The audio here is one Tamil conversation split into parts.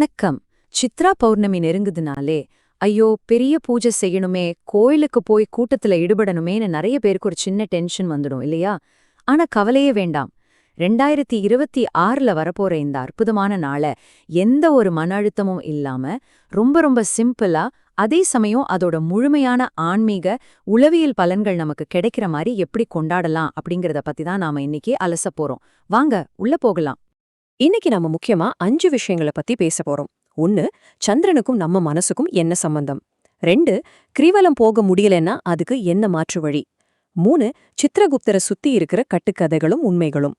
வணக்கம். சித்ரா பௌர்ணமி நெருங்குதுனாலே ஐயோ பெரிய பூஜை செய்யணுமே, கோயிலுக்கு போய் கூட்டத்துல ஈடுபடணுமேன்னு நிறைய பேருக்கு ஒரு சின்ன டென்ஷன் வந்துடும் இல்லையா? ஆனா கவலையே வேண்டாம். 2026ல வரப்போற இந்த அற்புதமான நாள எந்த ஒரு மன அழுத்தமும் இல்லாம ரொம்ப ரொம்ப சிம்பிளா, அதே சமயம் அதோட முழுமையான ஆன்மீக உளவியல் பலன்கள் நமக்கு கிடைக்கிற மாதிரி எப்படி கொண்டாடலாம் அப்படிங்கறத பத்தி தான் நாம இன்னைக்கு அலச போறோம். வாங்க உள்ள போகலாம். இன்னைக்கு நம்ம முக்கியமா 5 விஷயங்களை பத்தி பேச போறோம். 1, சந்திரனுக்கும் நம்ம மனசுக்கும் என்ன சம்பந்தம். 2, கிரிவலம் போக முடியலன்னா அதுக்கு என்ன மாற்று வழி. 3, சித்திரகுப்தரை சுத்தி இருக்கிற கட்டுக்கதைகளும் உண்மைகளும்.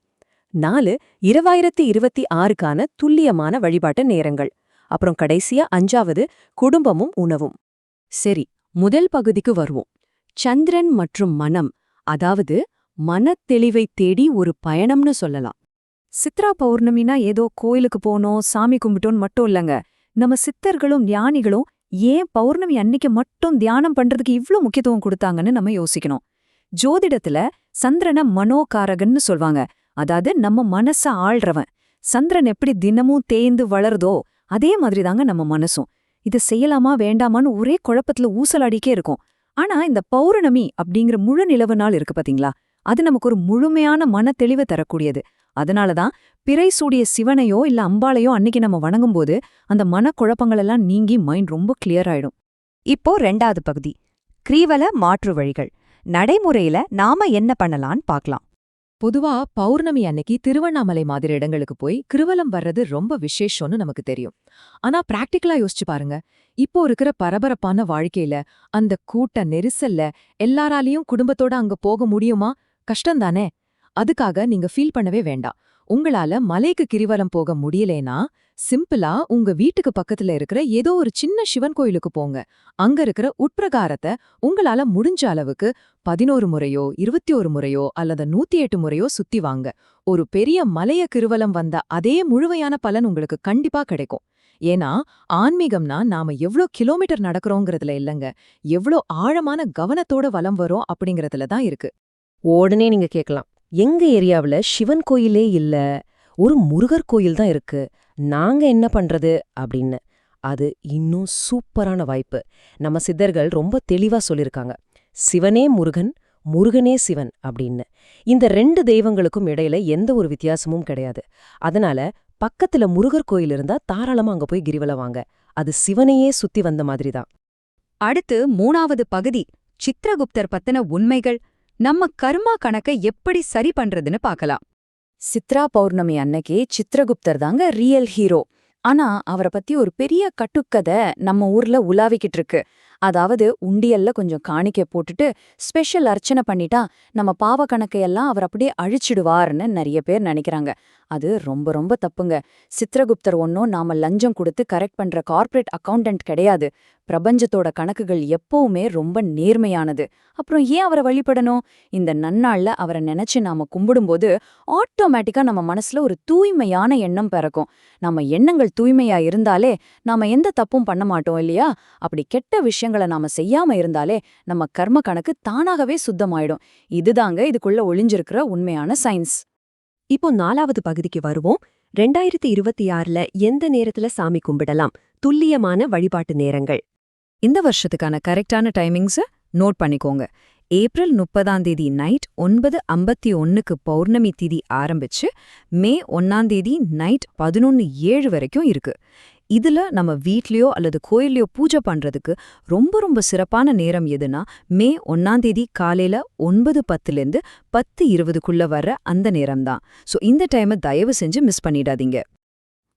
4, 2026க்கான துல்லியமான வழிபாட்டு நேரங்கள். அப்புறம் கடைசியா 5வது, குடும்பமும் உணவும். சரி, முதல் பகுதிக்கு வருவோம். சந்திரன் மற்றும் மனம், அதாவது மனத்தெளிவை தேடி ஒரு பயணம்னு சொல்லலாம். சித்ரா பௌர்ணமினா ஏதோ கோயிலுக்கு போனோம் சாமி கும்பிட்டோன்னு மட்டும் இல்லங்க. நம்ம சித்தர்களும் ஞானிகளும் ஏன் பௌர்ணமி அன்னைக்கு மட்டும் தியானம் பண்றதுக்கு இவ்ளோ முக்கியத்துவம் கொடுத்தாங்கன்னு நம்ம யோசிக்கணும். ஜோதிடத்துல சந்திரனை மனோகாரகன்னு சொல்வாங்க. அதாவது நம்ம மனச ஆள்றவன். சந்திரன் எப்படி தினமும் தேய்ந்து வளருதோ அதே மாதிரி தாங்க நம்ம மனசும். இது செய்யலாமா வேண்டாமான்னு ஒரே குழப்பத்துல ஊசலாடிக்கே இருக்கும். ஆனா இந்த பௌர்ணமி அப்படிங்கிற முழு நிலவு நாள் இருக்கு பாத்தீங்களா, அது நமக்கு ஒரு முழுமையான மன தெளிவை தரக்கூடியது. அதனாலதான் பிறை சூடிய சிவனையோ இல்ல அம்பாளையோ அன்னைக்கு நம்ம வணங்கும்போது அந்த மனக்குழப்பங்களெல்லாம் நீங்கி மைண்ட் ரொம்ப கிளியர் ஆயிடும். இப்போ 2வது பகுதி, கிரிவல மாற்று வழிகள். நடைமுறையில நாம என்ன பண்ணலான்னு பார்க்கலாம். பொதுவா பௌர்ணமி அன்னைக்கு திருவண்ணாமலை மாதிரி இடங்களுக்கு போய் கிருவலம் வர்றது ரொம்ப விசேஷம்னு நமக்கு தெரியும். ஆனா பிராக்டிக்கலா யோசிச்சு பாருங்க. இப்போ இருக்கிற பரபரப்பான வாழ்க்கையில அந்த கூட்ட நெரிசல்ல எல்லாராலையும் குடும்பத்தோட அங்க போக முடியுமா? கஷ்டம்தானே? அதுக்காக நீங்க ஃபீல் பண்ணவே வேண்டாம். உங்களால மலைக்கு கிரிவலம் போக முடியலேனா சிம்பிளா உங்க வீட்டுக்கு பக்கத்துல இருக்கிற ஏதோ ஒரு சின்ன சிவன் கோயிலுக்கு போங்க. அங்க இருக்கிற உட்பிரகாரத்தை உங்களால முடிஞ்ச அளவுக்கு 11 முறையோ 21 முறையோ அல்லது 108 முறையோ சுத்தி வாங்க. ஒரு பெரிய மலைய கிருவலம் வந்த அதே முழுமையான பலன் உங்களுக்கு கண்டிப்பா கிடைக்கும். ஏன்னா ஆன்மீகம்னா நாம எவ்ளோ கிலோமீட்டர் நடக்கிறோங்கிறதுல இல்லங்க, எவ்ளோ ஆழமான கவனத்தோட வலம் வரோம் அப்படிங்கறதுல தான் இருக்கு. உடனே நீங்க கேட்கலாம், எங்க ஏரியாவுல சிவன் கோயிலே இல்ல, ஒரு முருகர் கோயில் தான் இருக்கு, நாங்க என்ன பண்றது அப்படின்னு. அது இன்னும் சூப்பரான வாய்ப்பு. நம்ம சித்தர்கள் ரொம்ப தெளிவா சொல்லிருக்காங்க, சிவனே முருகன், முருகனே சிவன் அப்படின்னு. இந்த 2 தெய்வங்களுக்கும் இடையில எந்த ஒரு வித்தியாசமும் கிடையாது. அதனால பக்கத்துல முருகர் கோயில் இருந்தா தாராளமா அங்க போய் கிரிவலம் வாங்க. அது சிவனையே சுத்தி வந்த மாதிரிதான். அடுத்து 3வது பகுதி, சித்திரகுப்தர் பத்தின உண்மைகள். நம்ம கர்மா கணக்கை எப்படி சரி பண்றதுன்னு பார்க்கலாம். சித்ரா பௌர்ணமி அன்னைக்கு சித்ரகுப்தர் தாங்க ரியல் ஹீரோ. ஆனா அவரை பத்தி ஒரு பெரிய கட்டுக்கதை நம்ம ஊர்ல உலாவிக்கிட்டு இருக்கு. அதாவது உண்டியல்ல கொஞ்சம் காணிக்கை போட்டுட்டு ஸ்பெஷல் அர்ச்சனை பண்ணிட்டா நம்ம பாவ கணக்கையெல்லாம் அவர் அப்படியே அழிச்சிடுவார்னு நிறைய பேர் நினைக்கிறாங்க. அது ரொம்ப ரொம்ப தப்புங்க. சித்ரகுப்தர் ஒன்னும் நாம லஞ்சம் கொடுத்து கரெக்ட் பண்ற கார்ப்பரேட் அக்கவுண்டன்ட் கிடையாது. பிரபஞ்சத்தோட கணக்குகள் எப்பவுமே ரொம்ப நேர்மையானது. அப்புறம் ஏன் அவரை வழிபடணும்? இந்த நன்னாள்ல அவரை நினைச்சு நாம கும்பிடும்போது ஆட்டோமேட்டிக்கா நம்ம மனசுல ஒரு தூய்மையான எண்ணம் பிறக்கும். நம்ம எண்ணங்கள் தூய்மையா இருந்தாலே நாம எந்த தப்பும் பண்ண மாட்டோம் இல்லையா? அப்படி கெட்ட விஷயங்களை நாம செய்யாம இருந்தாலே நம்ம கர்ம கணக்கு தானாகவே சுத்தமாயிடும். இதுதாங்க இதுக்குள்ள ஒளிஞ்சிருக்கிற உண்மையான சயின்ஸ். இப்போ 4வது பகுதிக்கு வருவோம். 2026ல எந்த நேரத்துல சாமி கும்பிடலாம், துல்லியமான வழிபாட்டு நேரங்கள். இந்த வருஷத்துக்கான கரெக்டான டைமிங்ஸை நோட் பண்ணிக்கோங்க. ஏப்ரல் 30 நைட் 9:51க்கு பௌர்ணமி திதி ஆரம்பிச்சு மே 1 நைட் 11:07 வரைக்கும் இருக்கு. இதுல நம்ம வீட்லயோ அல்லது கோயிலையோ பூஜை பண்றதுக்கு ரொம்ப ரொம்ப சிறப்பான நேரம் எதுனா மே 1 காலையில 9:10லேருந்து 10:20க்குள்ள வர்ற அந்த நேரம்தான். ஸோ இந்த டைமை தயவு செஞ்சு மிஸ் பண்ணிடாதீங்க.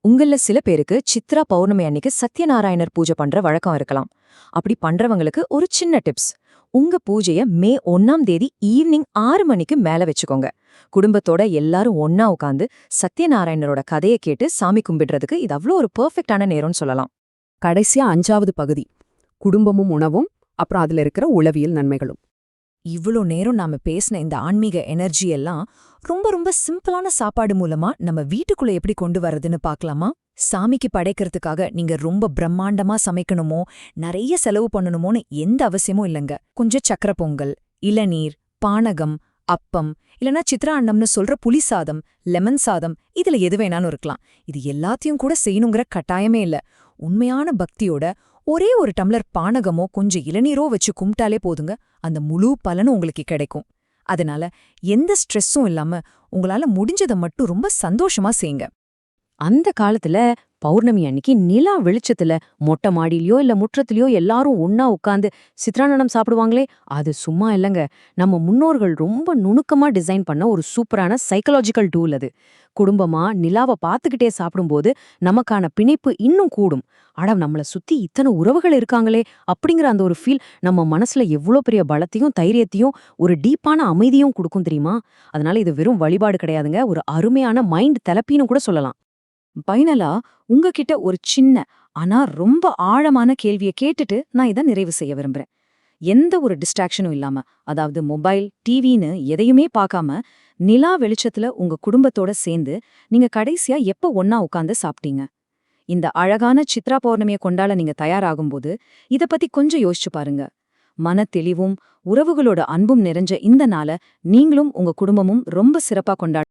உங்கள சில பேருக்கு சித்ரா பௌர்ணமி அன்னைக்கு சத்யநாராயணர் பூஜை பண்ற வழக்கம் இருக்கலாம். அப்படி பண்றவங்களுக்கு ஒரு சின்ன டிப்ஸ். உங்க பூஜைய மே 1 ஈவினிங் 6 மணிக்கு மேல வச்சுக்கோங்க. குடும்பத்தோட எல்லாரும் ஒன்னா உட்காந்து சத்யநாராயணரோட கதையை கேட்டு சாமி கும்பிடுறதுக்கு இது அவ்வளோ ஒரு பெர்ஃபெக்டான நேரம்னு சொல்லலாம். கடைசியா 5வது பகுதி, குடும்பமும் உணவும், அப்புறம் அதுல இருக்கிற உளவியல் நன்மைகளும். இவ்ளோ நேரம் நாம பேசின இந்த ஆன்மீக எனர்ஜி எல்லாம் ரொம்ப ரொம்ப சிம்பிளான சாப்பாடு மூலமா நம்ம வீட்டுக்குள்ள எப்படி கொண்டு வர்றதுன்னு பார்க்கலாமா? சாமிக்கு படைக்கிறதுக்காக நீங்க ரொம்ப பிரம்மாண்டமா சமைக்கணுமோ நிறைய செலவு பண்ணணுமோன்னு எந்த அவசியமும் இல்லைங்க. கொஞ்சம் சக்கரை பொங்கல், இளநீர், பானகம், அப்பம் இல்லனா சித்ரா அன்னம்னு சொல்ற புளி சாதம், லெமன் சாதம், இதுல எது வேணாலும் இருக்கலாம். இது எல்லாத்தையும் கூட செய்யணுங்கிற கட்டாயமே இல்ல. உண்மையான பக்தியோட ஒரே ஒரு டம்ளர் பானகமோ கொஞ்சம் இளநீரோ வச்சு கும்பிட்டாலே போதுங்க, அந்த முழு பலனும் உங்களுக்கு கிடைக்கும். அதனால எந்த ஸ்ட்ரெஸ்ஸும் இல்லாம உங்களால முடிஞ்சதை மட்டும் ரொம்ப சந்தோஷமா செய்யுங்க. அந்த காலத்துல பௌர்ணமி அன்னைக்கு நிலா வெளிச்சத்துல மொட்டை மாடியிலயோ இல்ல முற்றத்திலயோ எல்லாரும் ஒன்னா உட்கார்ந்து சித்ரானனம் சாப்பிடுவாங்களே, அது சும்மா இல்லங்க. நம்ம முன்னோர்கள் ரொம்ப நுணுக்கமா டிசைன் பண்ண ஒரு சூப்பரான சைக்கலாஜிக்கல் டூல் அது. குடும்பமா நிலாவை பார்த்துக்கிட்டே சாப்பிடும்போது நமக்கான பிணைப்பு இன்னும் கூடும். அட, நம்மள சுத்தி இத்தனை உறவுகள் இருக்காங்களே அப்படிங்கிற அந்த ஒரு ஃபீல் நம்ம மனசுல எவ்வளோ பெரிய பலத்தையும் தைரியத்தையும் ஒரு டீப்பான அமைதியும் கொடுக்கும் தெரியுமா? அதனால இது வெறும் வழிபாடு கிடையாதுங்க, ஒரு அருமையான மைண்ட் தெரப்பின்னு கூட சொல்லலாம். ஃபைனலா உங்ககிட்ட ஒரு சின்ன ஆனா ரொம்ப ஆழமான கேள்வியை கேட்டுட்டு நான் இதை நிறைவு செய்ய விரும்புறேன். எந்த ஒரு டிஸ்ட்ராக்ஷனும் இல்லாம, அதாவது மொபைல், டிவின்னு எதையுமே பார்க்காம நிலா வெளிச்சத்துல உங்க குடும்பத்தோட சேர்ந்து நீங்க கடைசியா எப்ப ஒன்னா உட்கார்ந்து சாப்பிட்டீங்க? இந்த அழகான சித்ரா பௌர்ணமியை கொண்டாட நீங்க தயாராகும்போது இத பத்தி கொஞ்சம் யோசிச்சு பாருங்க. மன தெளிவும் உறவுகளோட அன்பும் நிறைஞ்ச இந்த நாளை நீங்களும் உங்க குடும்பமும் ரொம்ப சிறப்பா கொண்டாட